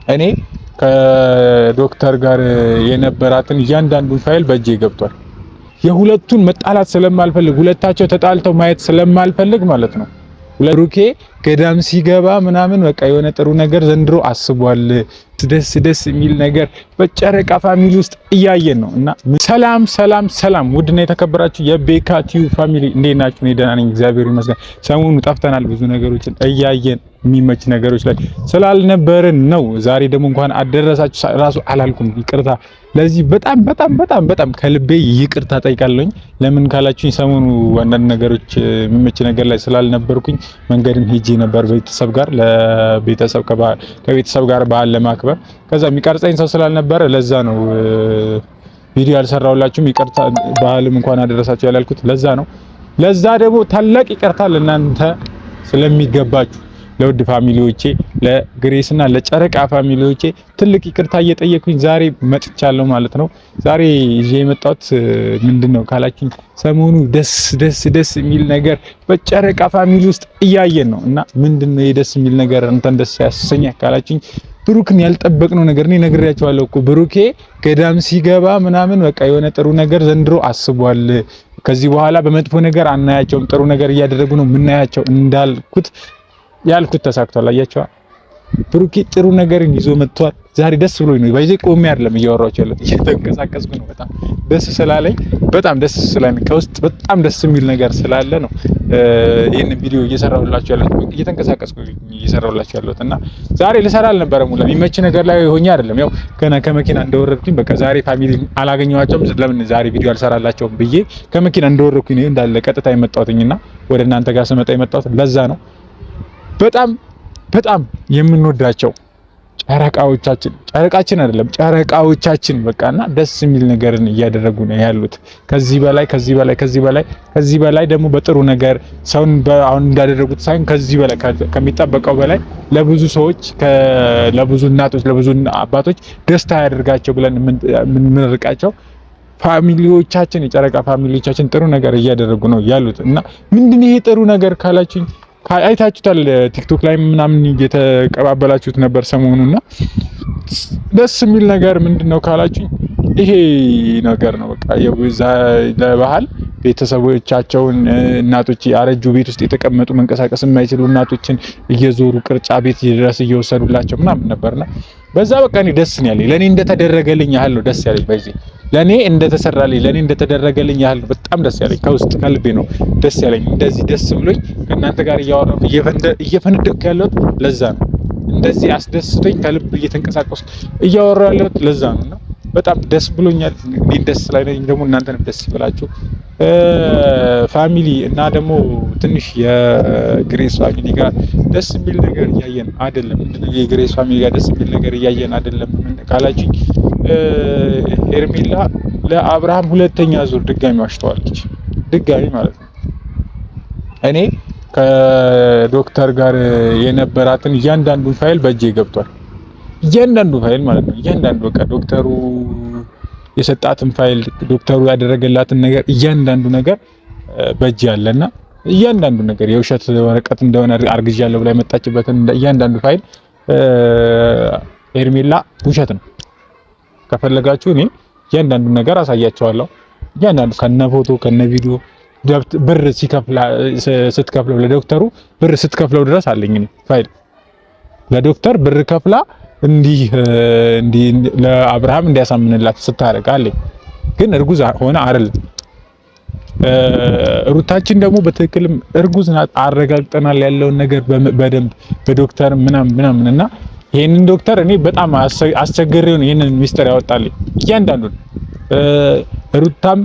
እኔ ከዶክተር ጋር የነበራትን እያንዳንዱን ፋይል በእጄ ገብቷል። የሁለቱን መጣላት ስለማልፈልግ ሁለታቸው ተጣልተው ማየት ስለማልፈልግ ማለት ነው። ብሩኬ ገዳም ሲገባ ምናምን በቃ የሆነ ጥሩ ነገር ዘንድሮ አስቧል። ደስ የሚል ነገር በጨረቃ ፋሚሊ ውስጥ እያየን ነው። እና ሰላም ውድና የተከበራችሁ የቤካ ቲዩብ ፋሚሊ እንዴት ናችሁ? እኔ ደህና ነኝ፣ እግዚአብሔር ይመስገን። ሰሞኑ ጠፍተናል፣ ብዙ ነገሮችን እያየን የሚመች ነገሮች ላይ ስላልነበርን ነው። ዛሬ ደግሞ እንኳን አደረሳችሁ ራሱ አላልኩም፣ ይቅርታ። ለዚህ በጣም ከልቤ ይቅርታ ጠይቃለሁኝ። ለምን ካላችሁኝ ሰሞኑ አንዳንድ ነገሮች የሚመች ነገር ላይ ስላልነበርኩኝ መንገድም ሄጄ ነበር ከቤተሰብ ጋር በዓል ለማክበር። ከዛ የሚቀርጸኝ ሰው ስላልነበረ ለዛ ነው ቪዲዮ ያልሰራሁላችሁም። ይቅርታ፣ በዓልም እንኳን አደረሳችሁ ያላልኩት ለዛ ነው። ለዛ ደግሞ ታላቅ ይቅርታ ለእናንተ ስለሚገባችሁ ለውድ ፋሚሊዎቼ፣ ለግሬስና ለጨረቃ ፋሚሊዎቼ ትልቅ ይቅርታ እየጠየኩኝ ዛሬ መጥቻለሁ ማለት ነው። ዛሬ ይዤ የመጣሁት ምንድነው ካላችሁኝ ሰሞኑ ደስ የሚል ነገር በጨረቃ ፋሚሊ ውስጥ እያየን ነው። እና ምንድነው የደስ የሚል ነገር እንትን ደስ ያሰኛል ካላችሁኝ ብሩክን ያልጠበቅነው ነገር እኔ ነግሬያቸዋለሁ እኮ ብሩኬ ገዳም ሲገባ ምናምን በቃ የሆነ ጥሩ ነገር ዘንድሮ አስቧል። ከዚህ በኋላ በመጥፎ ነገር አናያቸውም፣ ጥሩ ነገር እያደረጉ ነው የምናያቸው ያልኩት ተሳክቷል። አያችኋ ብሩኬ ጥሩ ነገርን ይዞ መጥቷል። ዛሬ ደስ ብሎኝ ነው ባይዜ ቆሜ አይደለም እያወራችሁ ያለው እየተንቀሳቀስኩ ነው። በጣም ደስ ስላለኝ ከውስጥ በጣም ደስ የሚል ነገር ስላለ ነው ይሄን ቪዲዮ እየሰራሁላችሁ ያለሁት፣ እየተንቀሳቀስኩ እየሰራሁላችሁ ያለሁት። እና ዛሬ ልሰራ አልነበረም ሙላ የሚመች ነገር ላይ ሆኜ አይደለም። ያው ገና ከመኪና እንደወረድኩኝ በቃ ዛሬ ፋሚሊ አላገኘኋቸውም፣ ለምን ዛሬ ቪዲዮ አልሰራላቸውም ብዬ ከመኪና እንደወረድኩኝ ነው እንዳለ ቀጥታ የመጣሁትና ወደ እናንተ ጋር ስመጣ የመጣሁት ለዛ ነው። በጣም የምንወዳቸው ጨረቃዎቻችን በቃና ደስ የሚል ነገርን እያደረጉ ነው ያሉት። ከዚህ በላይ ደግሞ በጥሩ ነገር ሰውን አሁን እንዳደረጉት ሳይሆን ከዚህ በላይ ከሚጠበቀው በላይ ለብዙ ሰዎች፣ ለብዙ እናቶች፣ ለብዙ አባቶች ደስታ ያደርጋቸው ብለን የምንርቃቸው ፋሚሊዎቻችን፣ የጨረቃ ፋሚሊዎቻችን ጥሩ ነገር እያደረጉ ነው ያሉት። እና ምንድነው ይሄ ጥሩ ነገር ካላችሁኝ አይታችሁታል። ቲክቶክ ላይ ምናምን እየተቀባበላችሁት ነበር ሰሞኑና ደስ የሚል ነገር ምንድነው ካላችሁኝ ይሄ ነገር ነው። በቃ ለባህል ቤተሰቦቻቸውን እናቶች ያረጁ ቤት ውስጥ የተቀመጡ መንቀሳቀስ የማይችሉ እናቶችን እየዞሩ ቅርጫ ቤት ድረስ እየወሰዱላቸው ምናምን ነበርና በዛ በቃ እኔ ደስ ነው ያለኝ። ለኔ እንደተደረገልኝ ያህል ነው ደስ ያለኝ። በዚህ ለኔ እንደተሰራልኝ ለኔ እንደተደረገልኝ ያህል ነው በጣም ደስ ያለኝ። ከውስጥ ከልቤ ነው ደስ ያለኝ። እንደዚህ ደስ ብሎኝ ከእናንተ ጋር እያወራሁ እየፈነደቅኩ ያለሁት ለዛ ነው። እንደዚህ አስደስቶኝ ከልብ እየተንቀሳቀስኩ እያወራሁ ያለሁት ለዛ ነውና በጣም ደስ ብሎኛል። እኔ ደስ ላይ ነኝ፣ ደግሞ እናንተንም ደስ ይበላችሁ ፋሚሊ። እና ደግሞ ትንሽ የግሬስ ፋሚሊ ጋር ደስ የሚል ነገር እያየን አይደለም። የግሬስ ፋሚሊ ጋር ደስ የሚል ነገር እያየን አይደለም ካላችሁኝ ሄርሜላ ለአብርሃም ሁለተኛ ዙር ድጋሚ ዋሽተዋለች። ድጋሚ ማለት ነው። እኔ ከዶክተር ጋር የነበራትን እያንዳንዱን ፋይል በእጄ ገብቷል። እያንዳንዱ ፋይል ማለት ነው። እያንዳንዱ በቃ ዶክተሩ የሰጣትን ፋይል፣ ዶክተሩ ያደረገላትን ነገር እያንዳንዱ ነገር በእጄ ያለና እያንዳንዱ ነገር የውሸት ወረቀት እንደሆነ አርግዣለሁ ብላ የመጣችበትን እያንዳንዱ ፋይል ሄርሜላ ውሸት ነው። ከፈለጋችሁ እኔ እያንዳንዱ ነገር አሳያቸዋለሁ። እያንዳንዱ ከነ ፎቶ ከነ ቪዲዮ ብር ስትከፍለው ለዶክተሩ ብር ስትከፍለው ድረስ አለኝ ፋይል ለዶክተር ብር ከፍላ እንዲህ ለአብርሃም እንዲያሳምንላት ስታረግ አለኝ። ግን እርጉዝ ሆነ አይደለም። ሩታችን ደግሞ በትክክልም እርጉዝ ናት አረጋግጠናል ያለውን ነገር በደንብ በዶክተር ምናምን እና ይሄንን ዶክተር እኔ በጣም አስቸግሬው ነው ይሄንን ሚስጥር ያወጣልኝ። እያንዳንዱን ሩታም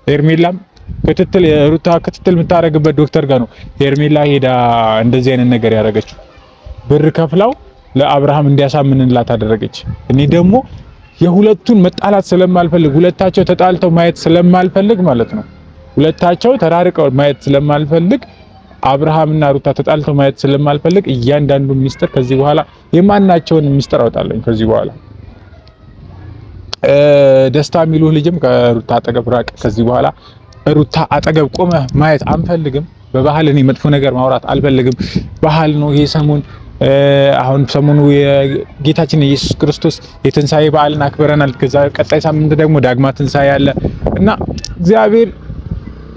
ሄርሜላም ሩታ ክትትል የምታረግበት ዶክተር ጋር ነው ሄርሜላ ሄዳ እንደዚህ አይነት ነገር ያደረገችው። ብር ከፍላው ለአብርሃም እንዲያሳምንላት አደረገች። እኔ ደግሞ የሁለቱን መጣላት ስለማልፈልግ ሁለታቸው ተጣልተው ማየት ስለማልፈልግ ማለት ነው። ሁለታቸው ተራርቀው ማየት ስለማልፈልግ አብርሃምና ሩታ ተጣልተው ማየት ስለማልፈልግ እያንዳንዱን ሚስጥር ከዚህ በኋላ የማናቸውን ሚስጥር አውጣለኝ። ከዚህ በኋላ ደስታ የሚሉህ ልጅም ከሩታ አጠገብ ራቅ። ከዚህ በኋላ ሩታ አጠገብ ቆመህ ማየት አንፈልግም። በባህል እኔ መጥፎ ነገር ማውራት አልፈልግም። ባህል ነው ይሄ ሰሞን አሁን ሰሞኑ የጌታችን ኢየሱስ ክርስቶስ የትንሳኤ በዓልን አክብረናል። ከዛ ቀጣይ ሳምንት ደግሞ ዳግማ ትንሳኤ አለ እና እግዚአብሔር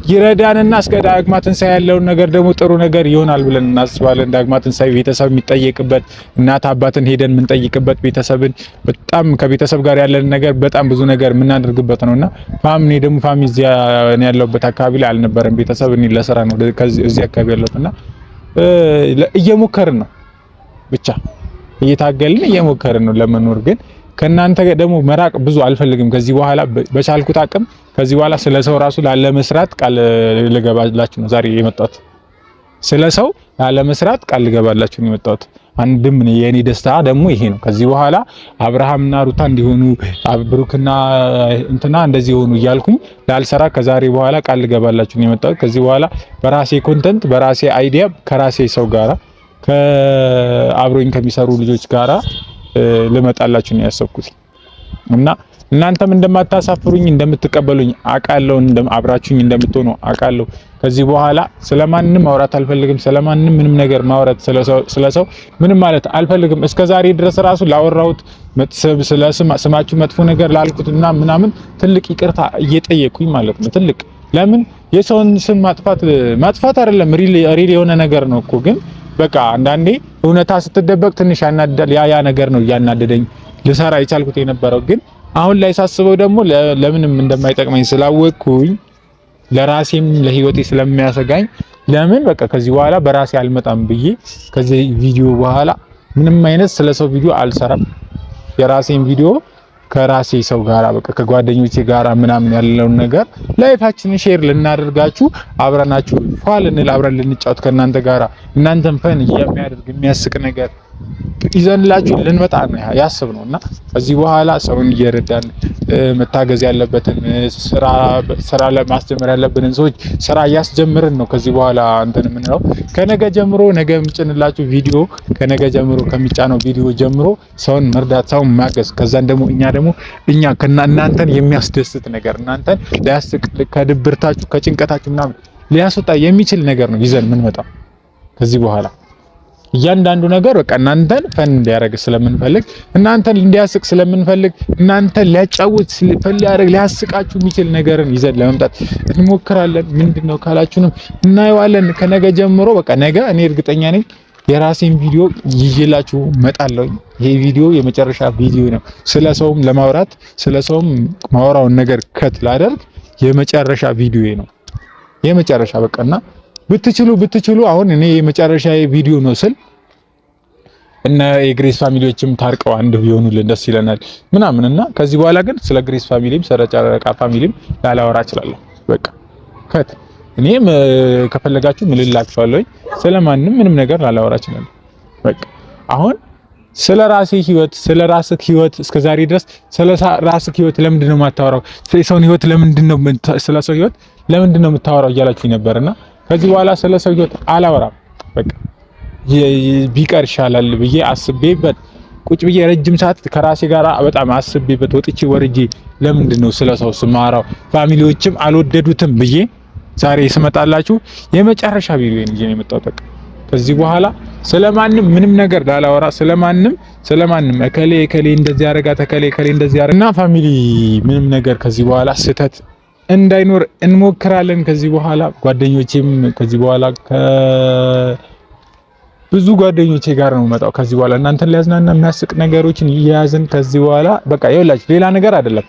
ይረዳንና እስከ ዳግማ ትንሳኤ ያለውን ነገር ደግሞ ጥሩ ነገር ይሆናል ብለን እናስባለን። ዳግማ ትንሳኤ ቤተሰብ የሚጠየቅበት፣ እናት አባትን ሄደን የምንጠይቅበት፣ ቤተሰብን በጣም ከቤተሰብ ጋር ያለን ነገር በጣም ብዙ ነገር የምናደርግበት ነውና ፋሚሊ ደግሞ ፋሚሊ እዚያ እኔ ያለሁበት አካባቢ ላይ አልነበረም። ቤተሰብ እኔ ለስራ ነው እዚህ አካባቢ ያለሁትና እየሞከርን ነው፣ ብቻ እየታገልን እየሞከርን ነው ለመኖር። ግን ከናንተ ደግሞ መራቅ ብዙ አልፈልግም። ከዚህ በኋላ በቻልኩት አቅም ከዚህ በኋላ ስለ ሰው ራሱ ላለ መስራት ቃል ልገባላችሁ ነው ዛሬ የመጣሁት። ስለ ሰው ላለ መስራት ቃል ልገባላችሁ ነው የመጣሁት። አንድም የኔ ደስታ ደግሞ ይሄ ነው። ከዚህ በኋላ አብርሃምና ሩታ እንዲሆኑ ብሩክና እንትና እንደዚህ ሆኑ እያልኩኝ ላልሰራ ከዛሬ በኋላ ቃል ልገባላችሁ ነው የመጣሁት። ከዚህ በኋላ በራሴ ኮንተንት በራሴ አይዲያ ከራሴ ሰው ጋራ ከአብሮኝ ከሚሰሩ ልጆች ጋራ ልመጣላችሁ ነው ያሰብኩት እና እናንተም እንደማታሳፍሩኝ እንደምትቀበሉኝ አቃለሁ፣ አብራችሁኝ እንደምትሆኑ አቃለሁ። ከዚህ በኋላ ስለማንንም ማውራት አልፈልግም። ስለማንንም ምንም ነገር ማውራት ስለሰው ምንም ማለት አልፈልግም። እስከዛሬ ድረስ ራሱ ላወራሁት ስማችሁ መጥፎ ነገር ላልኩትና ምናምን ትልቅ ይቅርታ እየጠየቁኝ ማለት ነው። ትልቅ ለምን የሰውን ስም ማጥፋት አይደለም ሪል የሆነ ነገር ነው እኮ ግን በቃ አንዳንዴ እውነታ ስትደበቅ ትንሽ ያናደዳል። ያ ነገር ነው እያናደደኝ ልሰራ የቻልኩት የነበረው። ግን አሁን ላይ ሳስበው ደግሞ ለምንም እንደማይጠቅመኝ ስላወቅኩኝ ለራሴም ለህይወቴ ስለሚያሰጋኝ ለምን በቃ ከዚህ በኋላ በራሴ አልመጣም ብዬ ከዚህ ቪዲዮ በኋላ ምንም አይነት ስለሰው ቪዲዮ አልሰራም። የራሴን ቪዲዮ ከራሴ ሰው ጋራ በቃ ከጓደኞቼ ጋራ ምናምን ያለውን ነገር ላይፋችንን ሼር ልናደርጋችሁ አብረናችሁ ፋልንል አብረን ልንጫወት ከእናንተ ጋራ እናንተን ፈን የሚያደርግ የሚያስቅ ነገር ይዘንላችሁ ልንመጣ ነው ያሰብነውና ከዚህ በኋላ ሰውን እየረዳን መታገዝ ያለበትን ስራ ለማስጀመር ያለብንን ሰዎች ስራ እያስጀምርን ነው። ከዚህ በኋላ እንትን የምንለው ከነገ ጀምሮ ነገ የምጭንላችሁ ቪዲዮ ከነገ ጀምሮ ከሚጫነው ቪዲዮ ጀምሮ ሰውን መርዳት፣ ሰውን ማገዝ ከዛን ደግሞ እኛ እናንተን የሚያስደስት ነገር እናንተን ሊያስቅ ከድብርታችሁ ከጭንቀታችሁ ምናምን ሊያስወጣ የሚችል ነገር ነው ይዘን የምንመጣው ከዚህ በኋላ እያንዳንዱ ነገር በቃ እናንተን ፈን እንዲያደርግ ስለምንፈልግ እናንተን እንዲያስቅ ስለምንፈልግ እናንተን ሊያጫውት ሊያስቃችሁ የሚችል ነገርን ይዘን ለመምጣት እንሞክራለን። ምንድነው ካላችሁንም እናየዋለን። ከነገ ጀምሮ በቃ ነገ እኔ እርግጠኛ ነኝ የራሴን ቪዲዮ ይዤላችሁ መጣለሁ። ይሄ ቪዲዮ የመጨረሻ ቪዲዮ ነው። ስለሰውም ለማውራት ስለሰውም ማወራውን ነገር ከት ላደርግ የመጨረሻ ቪዲዮ ነው። የመጨረሻ በቃና ብትችሉ አሁን እኔ የመጨረሻ ቪዲዮ ነው ስል እና የግሬስ ፋሚሊዎችም ታርቀው አንድ ቢሆኑልን ደስ ይለናል ምናምንና ከዚህ በኋላ ግን ስለ ግሬስ ፋሚሊም ስለ ጨረቃ ፋሚሊም ላላወራ እችላለሁ። በቃ እኔም ከፈለጋችሁ ምን ልላችኋለሁ ስለማንም ምንም ነገር ላላወራ እችላለሁ። በቃ አሁን ስለ ራሴ ህይወት ስለ ራስህ ህይወት እስከዛሬ ድረስ ስለ ራስህ ህይወት ለምንድነው የማታወራው? ስለሰው ህይወት ለምንድነው ስለሰው ህይወት ለምንድነው የምታወራው እያላችሁ ነበርና ከዚህ በኋላ ስለ ሰው ህይወት አላወራም። በቃ ቢቀር ይሻላል ብዬ አስቤበት ቁጭ ብዬ ረጅም ሰዓት ከራሴ ጋር በጣም አስቤበት ወጥቼ ወርጄ ለምንድነው ስለ ሰው ስማራው ፋሚሊዎችም አልወደዱትም ብዬ ዛሬ ስመጣላችሁ የመጨረሻ ቪዲዮ እንጂ ነው የመጣው። በቃ ከዚህ በኋላ ስለማንም ምንም ነገር ላላወራ ስለማንም እከሌ እንደዚህ ያረጋ ተከሌ እንደዚህ ያረጋ እና ፋሚሊ ምንም ነገር ከዚህ በኋላ ስህተት እንዳይኖር እንሞክራለን። ከዚህ በኋላ ጓደኞቼም ከዚህ በኋላ ብዙ ጓደኞቼ ጋር ነው መጣው። ከዚህ በኋላ እናንተን ሊያዝናና የሚያስቅ ነገሮችን ይያዝን። ከዚህ በኋላ በቃ ይኸውላችሁ ሌላ ነገር አይደለም።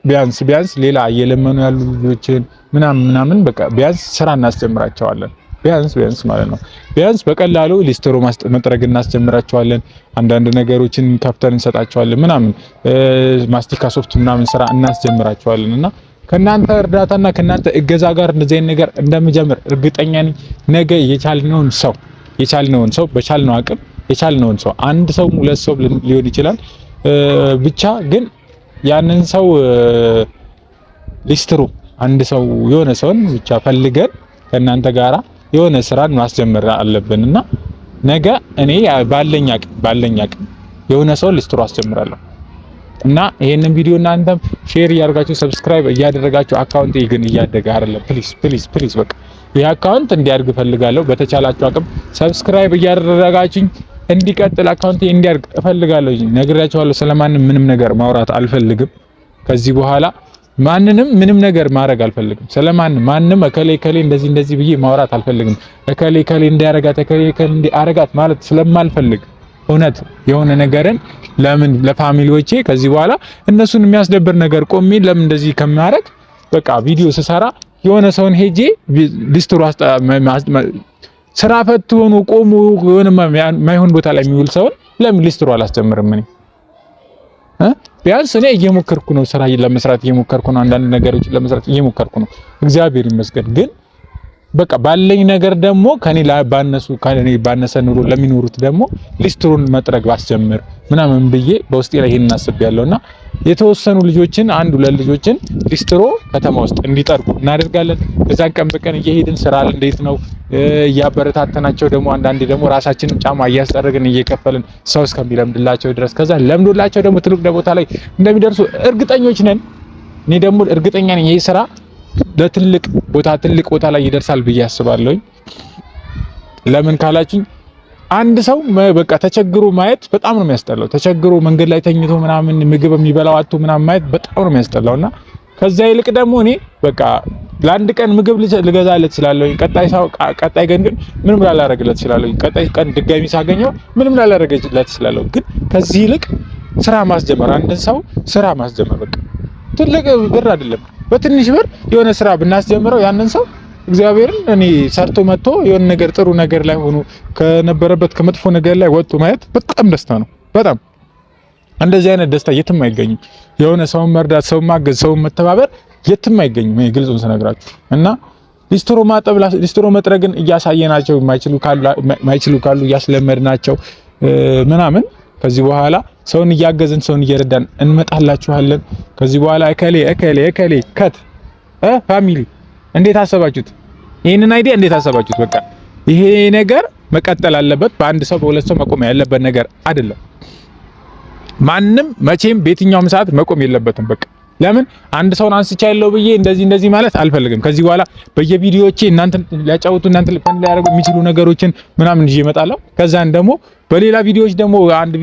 ቢያንስ ሌላ እየለመኑ ያሉ ልጆችን ምናምን በቃ ቢያንስ ስራ እናስጀምራቸዋለን። ቢያንስ ማለት ነው። ቢያንስ በቀላሉ ሊስትሮ መጥረግ እናስጀምራቸዋለን። አንዳንድ ነገሮችን ከፍተን እንሰጣቸዋለን ምናምን ማስቲካ ሶፍት ምናምን ስራ እናስጀምራቸዋለን እና ከናንተ እርዳታና ከናንተ እገዛ ጋር እንደዚህ አይነት ነገር እንደምጀምር እርግጠኛ ነኝ። ነገ የቻልነውን ሰው በቻልነው አቅም የቻልነውን ሰው አንድ ሰው ሁለት ሰው ሊሆን ይችላል ብቻ ግን ያንን ሰው ሊስትሮ አንድ ሰው የሆነ ሰውን ብቻ ፈልገን ከናንተ ጋራ የሆነ ስራን ማስጀመር አለብንና ነገ እኔ ባለኝ አቅም የሆነ ሰው ሊስትሮ አስጀምራለሁ እና ይሄንን ቪዲዮ እናንተም ሼር እያደረጋችሁ ሰብስክራይብ እያደረጋችሁ አካውንቴ ግን እያደገ አይደለም። ፕሊዝ በቃ ይህ አካውንት እንዲያድግ እፈልጋለሁ። በተቻላችሁ አቅም ሰብስክራይብ እያደረጋችሁኝ እንዲቀጥል አካውንቴ እንዲያድግ እፈልጋለሁ። ነግራችኋለሁ። ስለማንም ምንም ነገር ማውራት አልፈልግም። ከዚህ በኋላ ማንንም ምንም ነገር ማድረግ አልፈልግም። ስለማንም ማንም እከሌ እንደዚህ ብዬ ማውራት አልፈልግም። እከሌ እንዲያረጋት እንዲያረጋት ማለት ስለማልፈልግ እውነት የሆነ ነገርን ለምን ለፋሚሊዎቼ ከዚህ በኋላ እነሱን የሚያስደብር ነገር ቆሜ ለምን እንደዚህ ከማረግ በቃ ቪዲዮ ስሰራ የሆነ ሰውን ሄጄ ሊስትሮ ስራ ፈት ሆኖ ቆሞ የሆነ ማይሆን ቦታ ላይ የሚውል ሰውን ለምን ሊስትሮ አላስጀምርም? ቢያንስ እኔ እየሞከርኩ ነው፣ ስራ ለመስራት እየሞከርኩ ነው፣ አንዳንድ ነገሮች ለመስራት እየሞከርኩ ነው። እግዚአብሔር ይመስገን። ግን በቃ ባለኝ ነገር ደግሞ ከኔ ባነሰ ኑሮ ለሚኖሩት ደግሞ ሊስትሮን መጥረግ ባስጀምር ምናምን ብዬ በውስጤ ላይ ይሄን አስቤያለሁና የተወሰኑ ልጆችን አንድ ሁለት ልጆችን ሊስትሮ ከተማ ውስጥ እንዲጠርጉ እናደርጋለን። ከዛን ቀን በቀን እየሄድን ስራ እንዴት ነው እያበረታተናቸው ደግሞ አንዳንዴ ደግሞ ራሳችንን ጫማ እያስጠረግን እየከፈልን ሰው እስከሚለምድላቸው ድረስ ከዛ ለምዶላቸው ደግሞ ትልቅ ቦታ ላይ እንደሚደርሱ እርግጠኞች ነን። እኔ ደግሞ እርግጠኛ ነኝ ይሄ ስራ ለትልቅ ቦታ ላይ ይደርሳል ብዬ አስባለሁ። ለምን ካላችሁኝ አንድ ሰው በቃ ተቸግሮ ማየት በጣም ነው የሚያስጠላው። ተቸግሮ መንገድ ላይ ተኝቶ ምናምን ምግብ የሚበላው አጥቶ ምናምን ማየት በጣም ነው የሚያስጠላውና ከዛ ይልቅ ደግሞ እኔ በቃ ለአንድ ቀን ምግብ ልገዛለት እችላለሁ። ቀጣይ ቀን ግን ምንም ላላረግለት እችላለሁ። ቀጣይ ቀን ድጋሚ ሳገኘው ምንም ላላረግለት እችላለሁ። ግን ከዚህ ይልቅ ስራ ማስጀመር፣ አንድ ሰው ስራ ማስጀመር በቃ ትልቅ ብር አይደለም፣ በትንሽ ብር የሆነ ስራ ብናስጀምረው ያንን ሰው እግዚአብሔርን እኔ ሰርቶ መጥቶ የሆነ ነገር ጥሩ ነገር ላይ ሆኖ ከነበረበት ከመጥፎ ነገር ላይ ወጥቶ ማየት በጣም ደስታ ነው። በጣም እንደዚህ አይነት ደስታ የትም አይገኝም። የሆነ ሰውን መርዳት፣ ሰውን ማገዝ፣ ሰውን መተባበር የትም አይገኝም። ይሄ ግልጹን ስነግራችሁ እና ሊስትሮ መጥረግን እያሳየናቸው ማይችሉ ካሉ እያስለመድናቸው ምናምን ከዚህ በኋላ ሰውን እያገዝን ሰውን እየረዳን እንመጣላችኋለን። ከዚህ በኋላ እከሌ ከት ፋሚሊ እንዴት አሰባችሁት? ይሄንን አይዲያ እንዴት አሰባችሁት? በቃ ይሄ ነገር መቀጠል አለበት። በአንድ ሰው በሁለት ሰው መቆም ያለበት ነገር አይደለም። ማንም መቼም በየትኛውም ሰዓት መቆም የለበትም። በቃ ለምን አንድ ሰውን አንስቻለሁ ብዬ እንደዚህ ማለት አልፈልግም። ከዚህ በኋላ በየቪዲዮዎቼ እናንተን ሊያጫውቱ እናንተን ሊያደርጉ የሚችሉ ነገሮችን ምናምን ይዤ እመጣለሁ። ከዛን ደግሞ በሌላ ቪዲዮዎች ደግሞ አንድ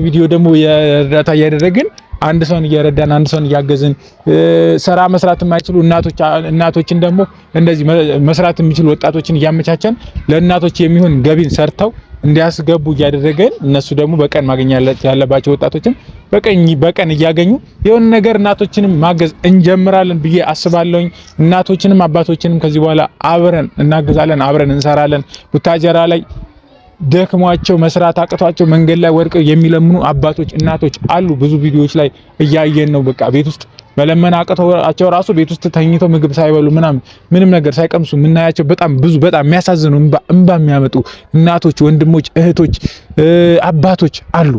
ቪዲዮ ደግሞ የእርዳታ እያደረግን አንድ ሰውን እየረዳን አንድ ሰውን እያገዝን ስራ መስራት የማይችሉ እናቶችን ደግሞ እንደዚህ መስራት የሚችሉ ወጣቶችን እያመቻቸን ለእናቶች የሚሆን ገቢን ሰርተው እንዲያስገቡ እያደረገን እነሱ ደግሞ በቀን ማግኘት ያለባቸው ወጣቶችን በቀን እያገኙ የሆነ ነገር እናቶችንም ማገዝ እንጀምራለን ብዬ አስባለሁኝ። እናቶችንም አባቶችንም ከዚህ በኋላ አብረን እናግዛለን፣ አብረን እንሰራለን። ቡታጀራ ላይ ደክሟቸው መስራት አቅቷቸው መንገድ ላይ ወድቀው የሚለምኑ አባቶች እናቶች አሉ። ብዙ ቪዲዮዎች ላይ እያየን ነው። በቃ ቤት ውስጥ መለመን አቅቷቸው ራሱ ቤት ውስጥ ተኝተው ምግብ ሳይበሉ ምንም ነገር ሳይቀምሱ የምናያቸው በጣም የሚያሳዝኑ እንባ የሚያመጡ እናቶች፣ ወንድሞች፣ እህቶች፣ አባቶች አሉ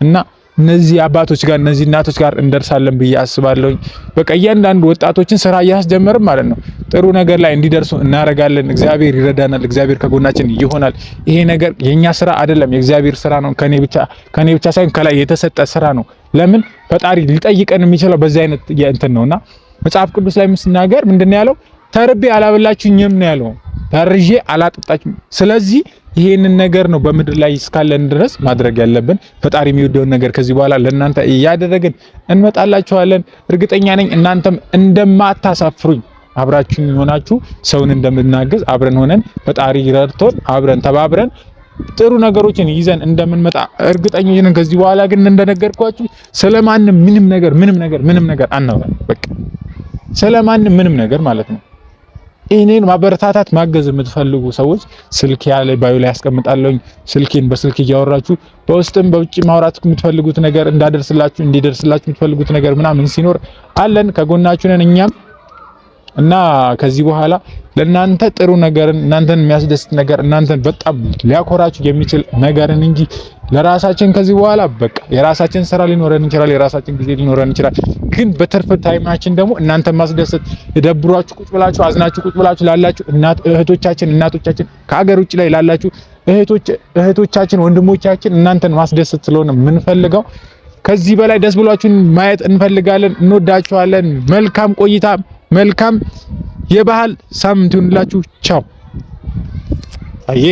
እና እነዚህ አባቶች ጋር እነዚህ እናቶች ጋር እንደርሳለን ብዬ አስባለሁኝ። በቃ እያንዳንዱ ወጣቶችን ስራ እያስጀመርን ማለት ነው ጥሩ ነገር ላይ እንዲደርሱ እናረጋለን። እግዚአብሔር ይረዳናል። እግዚአብሔር ከጎናችን ይሆናል። ይሄ ነገር የኛ ስራ አይደለም፣ የእግዚአብሔር ስራ ነው። ከኔ ብቻ ሳይሆን ከላይ የተሰጠ ስራ ነው። ለምን ፈጣሪ ሊጠይቀን የሚችለው በዚህ አይነት እንትን ነውና መጽሐፍ ቅዱስ ላይ ሲናገር ምንድነው ያለው? ተርቤ አላበላችሁኝም ነው ያለው። ተርዤ አላጠጣችሁም። ስለዚህ ይሄንን ነገር ነው በምድር ላይ እስካለን ድረስ ማድረግ ያለብን። ፈጣሪ የሚወደውን ነገር ከዚህ በኋላ ለእናንተ እያደረግን እንመጣላችኋለን። እርግጠኛ ነኝ እናንተም እንደማታሳፍሩኝ፣ አብራችሁኝ ሆናችሁ ሰውን እንደምናገዝ አብረን ሆነን ፈጣሪ ረድቶን አብረን ተባብረን ጥሩ ነገሮችን ይዘን እንደምንመጣ እርግጠኞች ነን። ከዚህ በኋላ ግን እንደነገርኳችሁ ስለማንም ምንም ነገር አናወራም። በቃ ስለማንም ምንም ነገር ማለት ነው። እኔን ማበረታታት ማገዝ የምትፈልጉ ሰዎች ስልክ ያለ ባዩ ላይ ያስቀምጣለሁኝ። በስልክ እያወራችሁ በውስጥም በውጭ ማውራት የምትፈልጉት ነገር እንዲደርስላችሁ የምትፈልጉት ነገር ምናምን ሲኖር አለን፣ ከጎናችሁ ነን እኛም እና ከዚህ በኋላ ለእናንተ ጥሩ ነገርን እናንተን የሚያስደስት ነገር እናንተን በጣም ሊያኮራችሁ የሚችል ነገርን እንጂ ለራሳችን ከዚህ በኋላ በቃ የራሳችን ስራ ሊኖረን ይችላል፣ የራሳችን ጊዜ ሊኖረን ይችላል። ግን በትርፍ ታይማችን ደግሞ እናንተን ማስደሰት ደብሯችሁ ቁጭ ብላችሁ አዝናችሁ ቁጭ ብላችሁ ላላችሁ እናቶቻችን ከሀገር ውጭ ላይ ላላችሁ እህቶቻችን ወንድሞቻችን እናንተን ማስደሰት ስለሆነ የምንፈልገው ከዚህ በላይ ደስ ብሏችሁን ማየት እንፈልጋለን። እንወዳችኋለን። መልካም ቆይታ፣ መልካም የባህል ሳምንት ይሁንላችሁ። ቻው። አየ